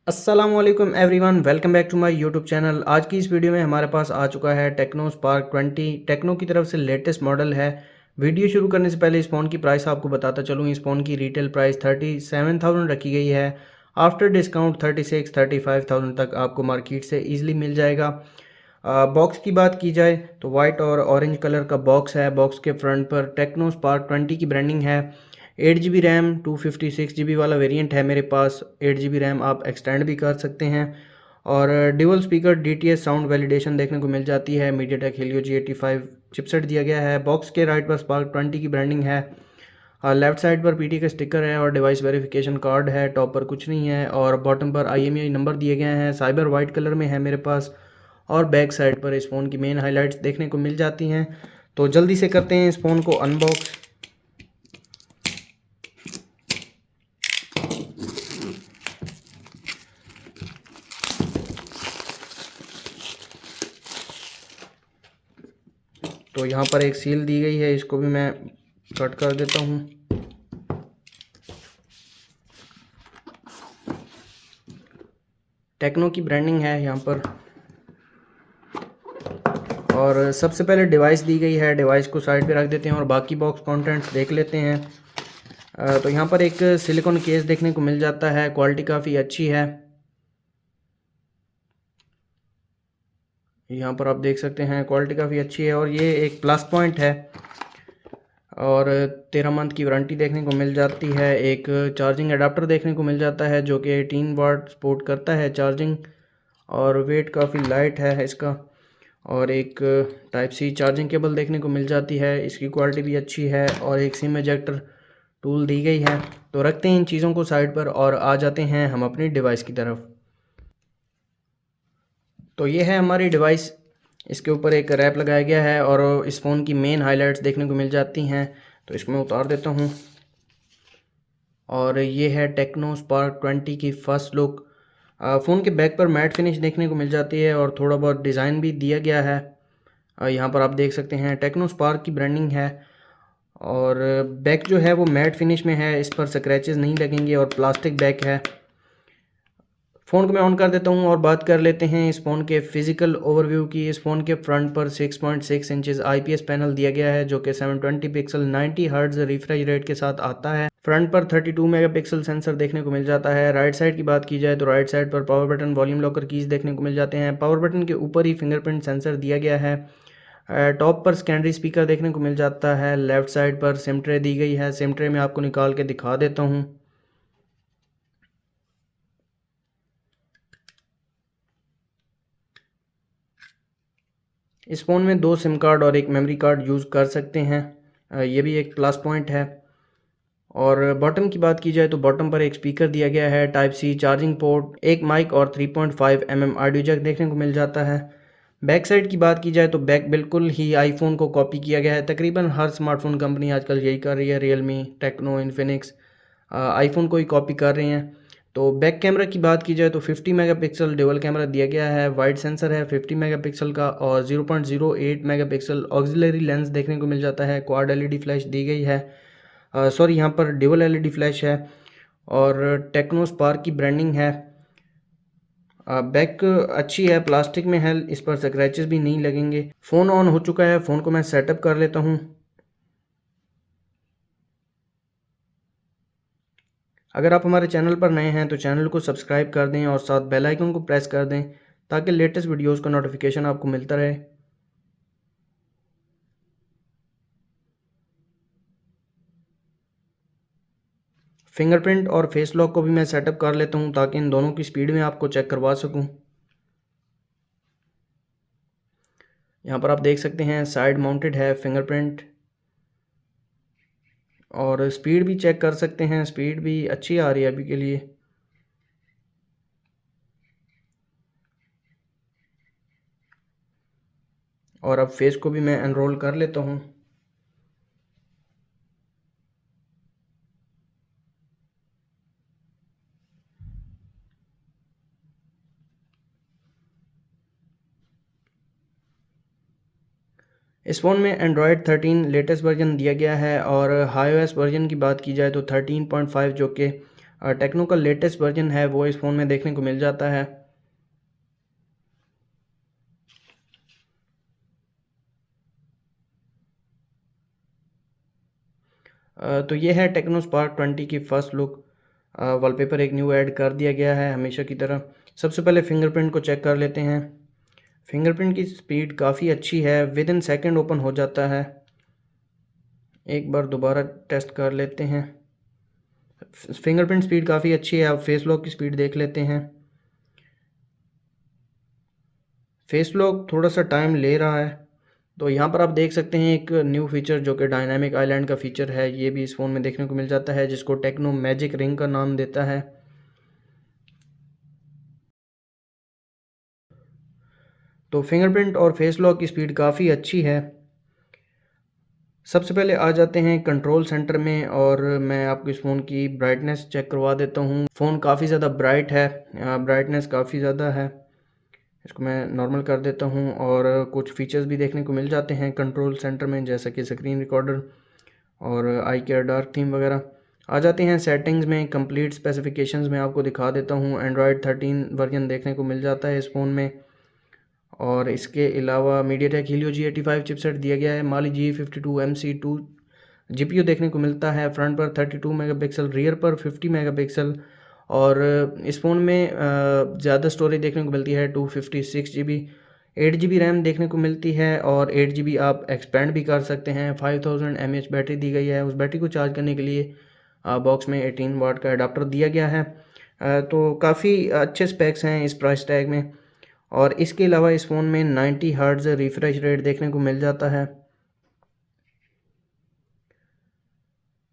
अस्सलामुअलैकुम everyone, welcome back to my YouTube channel. आज की इस वीडियो में हमारे पास आ चुका है टेक्नो स्पार्क 20। टेक्नो की तरफ से लेटेस्ट मॉडल है। वीडियो शुरू करने से पहले इस फ़ोन की प्राइस आपको बताता चलूँ। इस फ़ोन की रिटेल प्राइस 37,000 रखी गई है। आफ्टर डिस्काउंट 36-35,000 तक आपको मार्केट से ईजिली मिल जाएगा। बॉक्स की बात की जाए तो वाइट और ऑरेंज कलर का बॉक्स है। बॉक्स के फ्रंट पर टेक्नो स्पार्क 20 की ब्रांडिंग है। 8 GB रैम 256 GB वाला वेरिएंट है मेरे पास। 8 GB रैम आप एक्सटेंड भी कर सकते हैं। और dual speaker DTS sound validation देखने को मिल जाती है। मीडियाटेक हेलियो G85 चिपसेट दिया गया है। बॉक्स के राइट पर स्पार्क 20 की ब्रांडिंग है। लेफ्ट साइड पर PT का स्टिकर है और डिवाइस वेरिफिकेशन कार्ड है। टॉप पर कुछ नहीं है और बॉटम पर IMEI नंबर दिए गए हैं। साइबर वाइट कलर में है मेरे पास। और बैक साइड पर इस फ़ोन की मेन हाइलाइट्स देखने को मिल जाती हैं। तो जल्दी से करते हैं इस फ़ोन को अनबॉक्स। तो यहाँ पर एक सील दी गई है, इसको भी मैं कट कर देता हूँ। टेक्नो की ब्रांडिंग है यहाँ पर। और सबसे पहले डिवाइस दी गई है, डिवाइस को साइड पे रख देते हैं और बाकी बॉक्स कंटेंट्स देख लेते हैं। तो यहाँ पर एक सिलिकॉन केस देखने को मिल जाता है। क्वालिटी काफ़ी अच्छी है। यहाँ पर आप देख सकते हैं क्वालिटी काफ़ी अच्छी है और ये एक प्लस पॉइंट है। और 13 मंथ की वारंटी देखने को मिल जाती है। एक चार्जिंग अडाप्टर देखने को मिल जाता है जो कि 18 वाट सपोर्ट करता है चार्जिंग। और वेट काफ़ी लाइट है इसका। और एक टाइप सी चार्जिंग केबल देखने को मिल जाती है, इसकी क्वालिटी भी अच्छी है। और एक सिम एजेक्टर टूल दी गई है। तो रखते हैं इन चीज़ों को साइड पर और आ जाते हैं हम अपनी डिवाइस की तरफ। तो ये है हमारी डिवाइस। इसके ऊपर एक रैप लगाया गया है और इस फ़ोन की मेन हाइलाइट्स देखने को मिल जाती हैं। तो इसको मैं उतार देता हूँ। और ये है टेक्नो स्पार्क 20 की फ़र्स्ट लुक। फ़ोन के बैक पर मैट फिनिश देखने को मिल जाती है और थोड़ा बहुत डिज़ाइन भी दिया गया है। यहाँ पर आप देख सकते हैं टेक्नो स्पार्क की ब्रांडिंग है। और बैक जो है वो मैट फिनिश में है, इस पर स्क्रैचेस नहीं लगेंगे और प्लास्टिक बैक है। फ़ोन को मैं ऑन कर देता हूँ और बात कर लेते हैं इस फ़ोन के फिजिकल ओवरव्यू की। इस फ़ोन के फ्रंट पर 6.6 इंचेस IPS पैनल दिया गया है जो कि 720 पिक्सल 90 हर्ट्ज रिफ्रेश रेट के साथ आता है। फ्रंट पर 32 मेगापिक्सल सेंसर देखने को मिल जाता है। राइट साइड की बात की जाए तो राइट साइड पर power button, volume locker keys देखने को मिल जाते हैं। पावर बटन के ऊपर ही फिंगरप्रिंट सेंसर दिया गया है। टॉप पर सेकेंडरी स्पीकर देखने को मिल जाता है। लेफ्ट साइड पर सिम ट्रे दी गई है। सिम ट्रे में आपको निकाल के दिखा देता हूँ। इस फ़ोन में 2 सिम कार्ड और एक मेमोरी कार्ड यूज़ कर सकते हैं। ये भी एक प्लस पॉइंट है। और बॉटम की बात की जाए तो बॉटम पर एक स्पीकर दिया गया है, टाइप सी चार्जिंग पोर्ट, एक माइक और 3.5 mm ऑडियो जैक देखने को मिल जाता है। बैक साइड की बात की जाए तो बैक बिल्कुल ही आईफोन को कॉपी किया गया है। तकरीबन हर स्मार्टफोन कंपनी आजकल यही कर रही है। रियलमी, टेक्नो, इन्फिनिक्स आईफोन को ही कॉपी कर रहे हैं। तो बैक कैमरा की बात की जाए तो 50 मेगापिक्सल डुअल कैमरा दिया गया है। वाइड सेंसर है 50 मेगापिक्सल का और 0.08 मेगापिक्सल ऑक्सिलरी लेंस देखने को मिल जाता है। क्वाड LED फ्लैश दी गई है। सॉरी, यहाँ पर ड्यूअल LED फ्लैश है। और टेक्नो स्पार्क की ब्रांडिंग है। बैक अच्छी है, प्लास्टिक में है, इस पर स्क्रैचेस भी नहीं लगेंगे। फ़ोन ऑन हो चुका है, फ़ोन को मैं सेटअप कर लेता हूँ। अगर आप हमारे चैनल पर नए हैं तो चैनल को सब्सक्राइब कर दें और साथ बेल आइकन को प्रेस कर दें ताकि लेटेस्ट वीडियोस का नोटिफिकेशन आपको मिलता रहे। फिंगरप्रिंट और फेस लॉक को भी मैं सेटअप कर लेता हूँ ताकि इन दोनों की स्पीड में आपको चेक करवा सकूँ। यहाँ पर आप देख सकते हैं साइड माउंटेड है फिंगरप्रिंट। और स्पीड भी चेक कर सकते हैं, स्पीड भी अच्छी आ रही है अभी के लिए। और अब फेस को भी मैं एनरोल कर लेता हूँ। इस फ़ोन में एंड्रॉयड 13 लेटेस्ट वर्जन दिया गया है। और iOS वर्जन की बात की जाए तो 13.5 जो कि टेक्नो का लेटेस्ट वर्जन है वो इस फ़ोन में देखने को मिल जाता है। तो ये है टेक्नो स्पार्क 20 की फ़र्स्ट लुक। वॉलपेपर एक न्यू ऐड कर दिया गया है हमेशा की तरह। सबसे पहले फिंगरप्रिंट को चेक कर लेते हैं। फिंगरप्रिंट की स्पीड काफ़ी अच्छी है, विद इन सेकेंड ओपन हो जाता है। एक बार दोबारा टेस्ट कर लेते हैं। फिंगरप्रिंट स्पीड काफ़ी अच्छी है। अब फेस लॉक की स्पीड देख लेते हैं। फेस लॉक थोड़ा सा टाइम ले रहा है। तो यहाँ पर आप देख सकते हैं एक न्यू फीचर जो कि डायनामिक आइलैंड का फीचर है, ये भी इस फ़ोन में देखने को मिल जाता है, जिसको टेक्नो मैजिक रिंग का नाम देता है। तो फिंगरप्रिंट और फेस लॉक की स्पीड काफ़ी अच्छी है। सबसे पहले आ जाते हैं कंट्रोल सेंटर में और मैं आपको इस फ़ोन की ब्राइटनेस चेक करवा देता हूँ। फ़ोन काफ़ी ज़्यादा ब्राइट है, ब्राइटनेस काफ़ी ज़्यादा है। इसको मैं नॉर्मल कर देता हूँ और कुछ फीचर्स भी देखने को मिल जाते हैं कंट्रोल सेंटर में, जैसा कि स्क्रीन रिकॉर्डर और आई केयर डार्क थीम वगैरह। आ जाते हैं सेटिंग्स में, कंप्लीट स्पेसिफिकेशंस में आपको दिखा देता हूँ। एंड्रॉयड 13 वर्जन देखने को मिल जाता है इस फ़ोन में और इसके अलावा मीडियाटेक हीलियो G85 चिपसेट दिया गया है। Mali G52 MC2 जीपीयू देखने को मिलता है। फ्रंट पर 32 मेगापिक्सल, रियर पर 50 मेगापिक्सल और इस फ़ोन में ज़्यादा स्टोरेज देखने को मिलती है 256 GB। 8 GB रैम देखने को मिलती है और 8 GB आप एक्सपेंड भी कर सकते हैं। 5000 mAh बैटरी दी गई है। उस बैटरी को चार्ज करने के लिए बॉक्स में 18 वाट का अडाप्टर दिया गया है। तो काफ़ी अच्छे स्पेक्स हैं इस प्राइस टैग में। और इसके अलावा इस फ़ोन में 90 हर्ट्ज़ रिफ्रेश रेट देखने को मिल जाता है।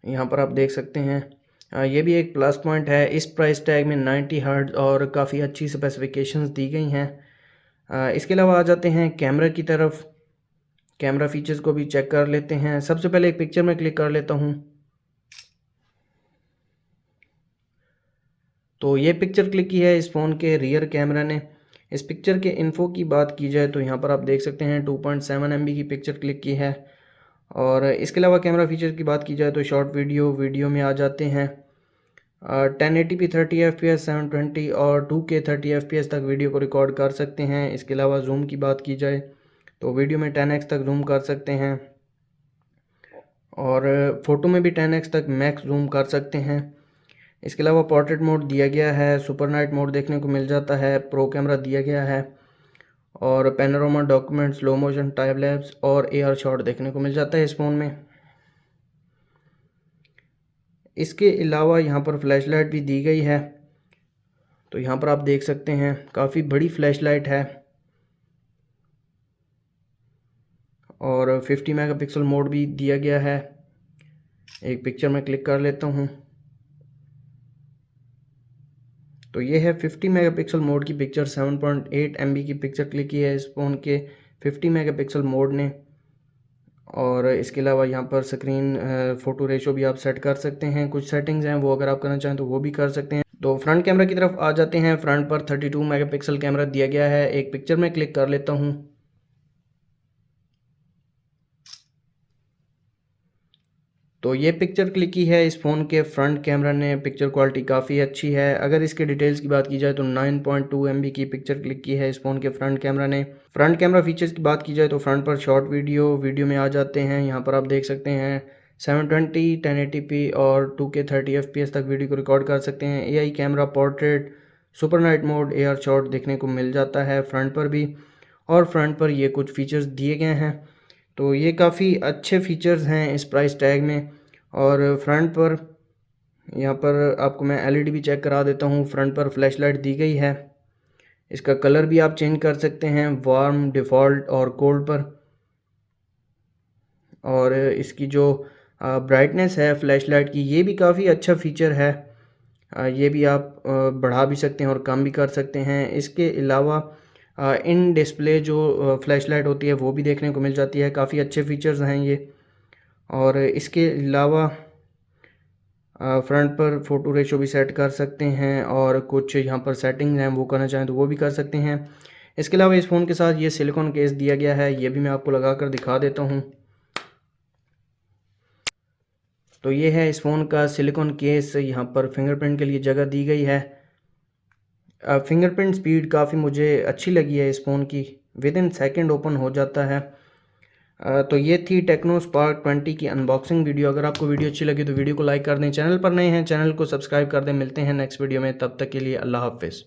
यहाँ पर आप देख सकते हैं। ये भी एक प्लस पॉइंट है। इस प्राइस टैग में 90 हर्ट्ज़ और काफ़ी अच्छी स्पेसिफिकेशंस दी गई हैं। इसके अलावा आ जाते हैं कैमरा की तरफ। कैमरा फीचर्स को भी चेक कर लेते हैं। सबसे पहले एक पिक्चर में क्लिक कर लेता हूँ। तो ये पिक्चर क्लिक की है इस फ़ोन के रियर कैमरा ने। इस पिक्चर के इन्फो की बात की जाए तो यहाँ पर आप देख सकते हैं 2.7 MB की पिक्चर क्लिक की है। और इसके अलावा कैमरा फीचर की बात की जाए तो शॉर्ट वीडियो में आ जाते हैं 1080p 30 fps 720 और 2K 30 fps तक वीडियो को रिकॉर्ड कर सकते हैं। इसके अलावा जूम की बात की जाए तो वीडियो में 10x तक जूम कर सकते हैं और फ़ोटो में भी 10x तक मैक्स जूम कर सकते हैं। इसके अलावा पोर्ट्रेट मोड दिया गया है, सुपर नाइट मोड देखने को मिल जाता है, प्रो कैमरा दिया गया है और panorama, document, slow motion, time lapse और AR शॉट देखने को मिल जाता है इस फ़ोन में। इसके अलावा यहाँ पर फ्लैश लाइट भी दी गई है। तो यहाँ पर आप देख सकते हैं काफ़ी बड़ी फ्लैश लाइट है और 50 मेगापिक्सल मोड भी दिया गया है। एक पिक्चर में क्लिक कर लेता हूँ। तो ये है 50 मेगापिक्सल मोड की पिक्चर। 7.8 MB की पिक्चर क्लिक की है इस फ़ोन के 50 मेगापिक्सल मोड ने। और इसके अलावा यहाँ पर स्क्रीन फ़ोटो रेशो भी आप सेट कर सकते हैं। कुछ सेटिंग्स हैं वो अगर आप करना चाहें तो वो भी कर सकते हैं। तो फ्रंट कैमरा की तरफ आ जाते हैं। फ्रंट पर 32 मेगापिक्सल कैमरा दिया गया है। एक पिक्चर में क्लिक कर लेता हूँ। तो ये पिक्चर क्लिक की है इस फ़ोन के फ्रंट कैमरा ने। पिक्चर क्वालिटी काफ़ी अच्छी है। अगर इसके डिटेल्स की बात की जाए तो 9.2 MB की पिक्चर क्लिक की है इस फ़ोन के फ्रंट कैमरा ने। फ्रंट कैमरा फीचर्स की बात की जाए तो फ्रंट पर शॉर्ट वीडियो में आ जाते हैं। यहाँ पर आप देख सकते हैं 720 1080p और 2K 30 fps तक वीडियो को रिकॉर्ड कर सकते हैं। AI camera, portrait, super night mode, AR shot देखने को मिल जाता है फ्रंट पर भी। और फ्रंट पर ये कुछ फीचर्स दिए गए हैं। तो ये काफ़ी अच्छे फीचर्स हैं इस प्राइस टैग में। और फ्रंट पर यहाँ पर आपको मैं LED भी चेक करा देता हूँ। फ्रंट पर फ्लैश लाइट दी गई है। इसका कलर भी आप चेंज कर सकते हैं वार्म, डिफ़ॉल्ट और कोल्ड पर। और इसकी जो ब्राइटनेस है फ्लैश लाइट की, ये भी काफ़ी अच्छा फीचर है। ये भी आप बढ़ा भी सकते हैं और कम भी कर सकते हैं। इसके अलावा इन डिस्प्ले जो फ्लैश लाइट होती है वो भी देखने को मिल जाती है। काफ़ी अच्छे फीचर्स हैं ये। और इसके अलावा फ्रंट पर फ़ोटो रेशो भी सेट कर सकते हैं और कुछ यहाँ पर सेटिंग्स हैं वो करना चाहें तो वो भी कर सकते हैं। इसके अलावा इस फ़ोन के साथ ये सिलिकॉन केस दिया गया है, ये भी मैं आपको लगा कर दिखा देता हूँ। तो ये है इस फ़ोन का सिलिकॉन केस, यहाँ पर फिंगरप्रिंट के लिए जगह दी गई है। फिंगरप्रिंट स्पीड काफ़ी मुझे अच्छी लगी है इस फ़ोन की, विद इन सेकेंड ओपन हो जाता है। तो ये थी टेक्नो स्पार्क 20 की अनबॉक्सिंग वीडियो। अगर आपको वीडियो अच्छी लगी तो वीडियो को लाइक कर दें, चैनल पर नए हैं चैनल को सब्सक्राइब कर दें। मिलते हैं नेक्स्ट वीडियो में, तब तक के लिए अल्लाह हाफ़िज़।